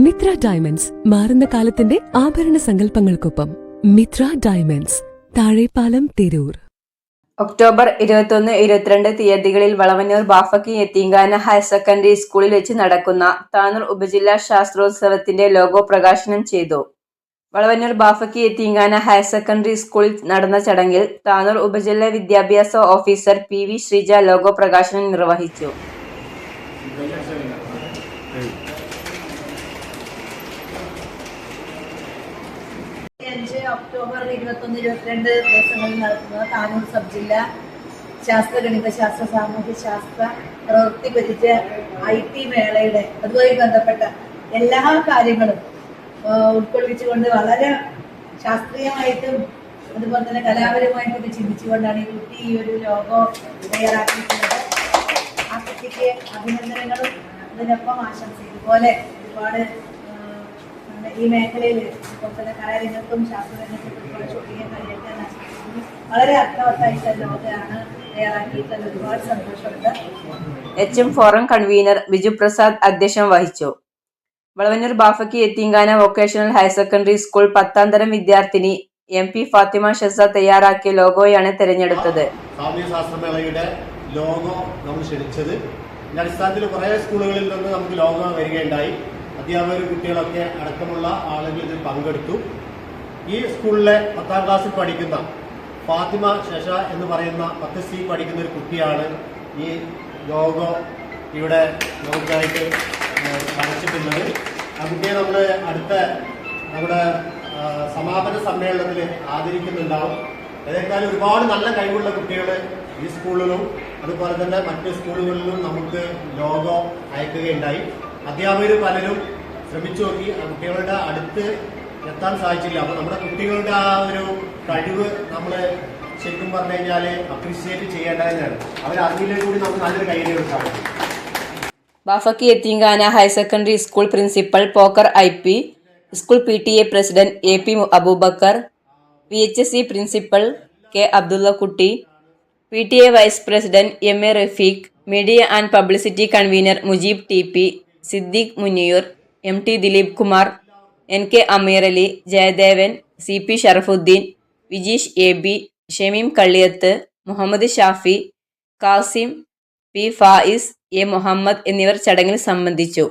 Mitra diamonds മാറുന്ന കാലത്തിന്റെ ആഭരണ സങ്കല്പങ്ങൾക്കൊപ്പം. മിത്ര ഡയമണ്ട്സ്, താഴെപ്പാലം, തിരൂർ. ഒക്ടോബർ 21, 22 തീയതികളിൽ വളവന്നൂർ ബാഫക്കി യത്തീംഖാന ഹയർ സെക്കൻഡറി സ്കൂളിൽ വെച്ച് നടക്കുന്ന താനൂർ ഉപജില്ലാ ശാസ്ത്രോത്സവത്തിന്റെ ലോഗോ പ്രകാശനം ചെയ്തു. വളവന്നൂർ ബാഫക്കി യത്തീംഖാന ഹയർ സെക്കൻഡറി സ്കൂളിൽ നടന്ന ചടങ്ങിൽ താനൂർ ഉപജില്ലാ വിദ്യാഭ്യാസ ഓഫീസർ PV ശ്രീജ ലോഗോ പ്രകാശനം നിർവഹിച്ചു. ഒക്ടോബർ 21, 22 ദിവസങ്ങളിൽ നടത്തുന്ന താനൂർ സബ് ജില്ലാ ശാസ്ത്ര, ഗണിതശാസ്ത്ര, സാമൂഹ്യശാസ്ത്ര പ്രവൃത്തി പരിച IT മേളയുടെ അതുമായി ബന്ധപ്പെട്ട എല്ലാ കാര്യങ്ങളും ഉൾക്കൊള്ളിച്ചുകൊണ്ട് വളരെ ശാസ്ത്രീയമായിട്ടും അതുപോലെ തന്നെ കലാപരമായിട്ടൊക്കെ ചിന്തിച്ചുകൊണ്ടാണ് ഈ കുട്ടി ഈ ഒരു ലോഗോ തയ്യാറാക്കിയിട്ടുള്ളത്. ആ കുട്ടിക്ക് അഭിനന്ദനങ്ങളും അതിനൊപ്പം ആശംസയും. ഇതുപോലെ ഒരുപാട് ഈ മേഖലയിൽ ഇപ്പോൾ തന്നെ കലാരംഗത്തും ശാസ്ത്രരംഗത്തും ഷൂട്ടിങ് കഴിയട്ടെ. വളരെ അർത്ഥവത്തായിട്ടുള്ള ലോകമാണ് തയ്യാറാക്കിയിട്ടുള്ള. ഒരുപാട് സന്തോഷമുണ്ട്. HM forum convener Biju Prasad അധ്യക്ഷം വഹിച്ചു. Valavannur Bafakhy Yatheemkhana vocational higher secondary school 10ാം തരം വിദ്യാർത്ഥിനി MP ഫാത്തിമ ഷസ തയ്യാറാക്കിയ ലോഗോയാണ് തിരഞ്ഞെടുത്തത്. സാമൂഹ്യശാസ്ത്രമേളയുടെ ലോഗോ നമ്മൾ ക്ഷണിച്ചത് അടിസ്ഥാനത്തിൽ കുറേ സ്കൂളുകളിൽ നിന്ന് നമുക്ക് ലോഗോ വരികയുണ്ടായി. അധ്യാപകർ, കുട്ടികളൊക്കെ അടക്കമുള്ള ആളുകൾ ഇതിൽ പങ്കെടുത്തു. ഈ സ്കൂളിലെ 10ാം ക്ലാസ്സിൽ പഠിക്കുന്ന ഫാത്തിമ ഷഷ എന്ന് പറയുന്ന 10C പഠിക്കുന്ന ഒരു കുട്ടിയാണ് ഈ ലോഗോ ഇവിടെ നമുക്കായിട്ട് വരച്ചിട്ടുള്ളത്. ആ കുട്ടിയെ നമ്മൾ അടുത്ത നമ്മുടെ സമാപന സമ്മേളനത്തിൽ ആദരിക്കുന്നുണ്ടാവും. ഏതായാലും ഒരുപാട് നല്ല കഴിവുള്ള കുട്ടികൾ ഈ സ്കൂളിലും അതുപോലെ തന്നെ മറ്റ് സ്കൂളുകളിലും നമുക്ക് ലോഗോ അയക്കുകയുണ്ടായി. അധ്യാപകർ പലരും ശ്രമിച്ചു നോക്കി, കുട്ടികളുടെ അടുത്ത് എത്താൻ സാധിച്ചില്ല. അപ്പോൾ നമ്മുടെ കുട്ടികളുടെ ആ ഒരു കഴിവ് നമ്മൾ ശരിക്കും പറഞ്ഞു കഴിഞ്ഞാൽ അപ്രീഷിയേറ്റ് ചെയ്യേണ്ടതാണ്. അവരറിവിലേക്ക് കൂടി നമുക്ക് നല്ലൊരു കൈയ്യടിയെടുക്കാം. Bafakhy Yatheemkhana higher secondary school principal Pokker IP, school PTA president AP Aboobacker, VHSC principal K Abdullakutty, PTA vice president MA Rafeeq, media and publicity convener Mujeeb TP, Siddique Muniyur, MT Dileep Kumar, NK Ameerali, Jayadevan, CP Sharafuddin, Vijeesh AB, Shameem Kalliyath, Muhammad Shafi, Kasim, P Fayis, A Muhammad എന്നിവർ ചടങ്ങിൽ സംബന്ധിച്ചു.